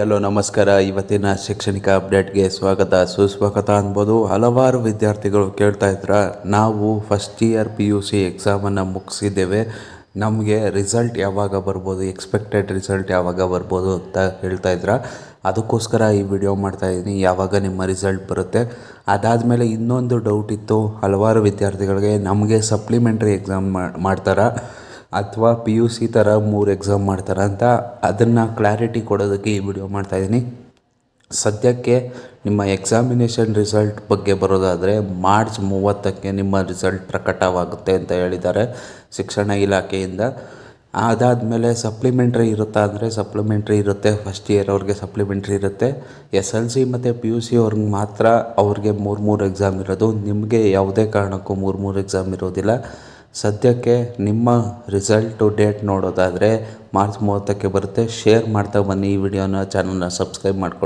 ಎಲ್ಲೋ ನಮಸ್ಕಾರ. ಇವತ್ತಿನ ಶೈಕ್ಷಣಿಕ ಅಪ್ಡೇಟ್ಗೆ ಸ್ವಾಗತ ಸುಸ್ವಾಗತ ಅನ್ಬೋದು. ಹಲವಾರು ವಿದ್ಯಾರ್ಥಿಗಳು ಕೇಳ್ತಾ ಇದ್ರ, ನಾವು ಫಸ್ಟ್ ಇಯರ್ PUC ಎಕ್ಸಾಮನ್ನು ಮುಗಿಸಿದ್ದೇವೆ, ನಮಗೆ ರಿಸಲ್ಟ್ ಯಾವಾಗ ಬರ್ಬೋದು, ಎಕ್ಸ್ಪೆಕ್ಟೆಡ್ ರಿಸಲ್ಟ್ ಯಾವಾಗ ಬರ್ಬೋದು ಅಂತ ಹೇಳ್ತಾ ಇದ್ರ. ಅದಕ್ಕೋಸ್ಕರ ಈ ವಿಡಿಯೋ ಮಾಡ್ತಾಯಿದ್ದೀನಿ, ಯಾವಾಗ ನಿಮ್ಮ ರಿಸಲ್ಟ್ ಬರುತ್ತೆ. ಅದಾದಮೇಲೆ ಇನ್ನೊಂದು ಡೌಟ್ ಇತ್ತು ಹಲವಾರು ವಿದ್ಯಾರ್ಥಿಗಳಿಗೆ, ನಮಗೆ ಸಪ್ಲಿಮೆಂಟ್ರಿ ಎಕ್ಸಾಮ್ ಮಾಡ್ತಾರಾ ಅಥವಾ PUC ಥರ 3 ಎಕ್ಸಾಮ್ ಮಾಡ್ತಾರೆ ಅಂತ. ಅದನ್ನು ಕ್ಲಾರಿಟಿ ಕೊಡೋದಕ್ಕೆ ಈ ವಿಡಿಯೋ ಮಾಡ್ತಾಯಿದ್ದೀನಿ. ಸದ್ಯಕ್ಕೆ ನಿಮ್ಮ ಎಕ್ಸಾಮಿನೇಷನ್ ರಿಸಲ್ಟ್ ಬಗ್ಗೆ ಬರೋದಾದರೆ ಮಾರ್ಚ್ 30ಕ್ಕೆ ನಿಮ್ಮ ರಿಸಲ್ಟ್ ಪ್ರಕಟವಾಗುತ್ತೆ ಅಂತ ಹೇಳಿದ್ದಾರೆ ಶಿಕ್ಷಣ ಇಲಾಖೆಯಿಂದ. ಅದಾದಮೇಲೆ ಸಪ್ಲಿಮೆಂಟ್ರಿ ಇರುತ್ತಾ ಅಂದರೆ ಸಪ್ಲಿಮೆಂಟ್ರಿ ಇರುತ್ತೆ. ಫಸ್ಟ್ ಇಯರ್ ಅವ್ರಿಗೆ ಸಪ್ಲಿಮೆಂಟ್ರಿ ಇರುತ್ತೆ. SLC ಮತ್ತು PUC ಅವ್ರಿಗೆ ಮಾತ್ರ ಅವ್ರಿಗೆ 3 ಎಕ್ಸಾಮ್ ಇರೋದು. ನಿಮಗೆ ಯಾವುದೇ ಕಾರಣಕ್ಕೂ 3 ಎಕ್ಸಾಮ್ ಇರೋದಿಲ್ಲ. ಸದ್ಯಕ್ಕೆ ನಿಮ್ಮ ರಿಸಲ್ಟು ಡೇಟ್ ನೋಡೋದಾದರೆ ಮಾರ್ಚ್ 30ಕ್ಕೆ ಬರುತ್ತೆ. ಶೇರ್ ಮಾಡ್ತಾ ಬನ್ನಿ ಈ ವಿಡಿಯೋನ, ಚಾನಲ್ನ ಸಬ್ಸ್ಕ್ರೈಬ್ ಮಾಡ್ಕೊಳ್ಳಿ.